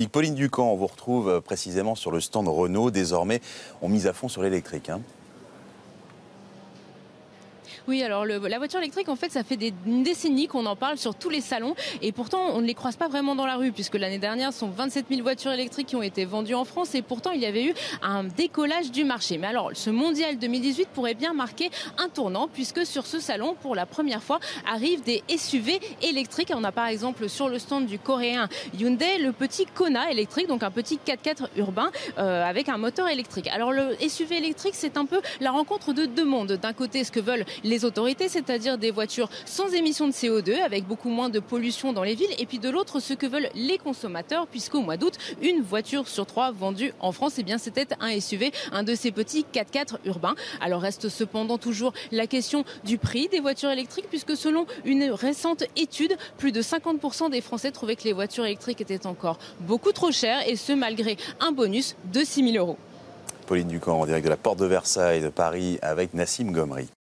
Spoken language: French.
Pauline Ducamp, on vous retrouve précisément sur le stand Renault. Désormais, on mise à fond sur l'électrique. Oui, alors la voiture électrique, en fait, ça fait une décennie qu'on en parle sur tous les salons et pourtant on ne les croise pas vraiment dans la rue puisque l'année dernière, ce sont 27 000 voitures électriques qui ont été vendues en France et pourtant il y avait eu un décollage du marché. Mais alors, ce mondial 2018 pourrait bien marquer un tournant puisque sur ce salon, pour la première fois, arrivent des SUV électriques. On a par exemple sur le stand du coréen Hyundai le petit Kona électrique, donc un petit 4x4 urbain avec un moteur électrique. Alors le SUV électrique, c'est un peu la rencontre de deux mondes. D'un côté, ce que veulent les autorités, c'est-à-dire des voitures sans émissions de CO2, avec beaucoup moins de pollution dans les villes, et puis de l'autre, ce que veulent les consommateurs, puisqu'au mois d'août, une voiture sur 3 vendue en France, eh bien c'était un SUV, un de ces petits 4x4 urbains. Alors reste cependant toujours la question du prix des voitures électriques, puisque selon une récente étude, plus de 50% des Français trouvaient que les voitures électriques étaient encore beaucoup trop chères, et ce malgré un bonus de 6 000 €. Pauline Ducamp, en direct de la porte de Versailles de Paris avec Nassim Gomri.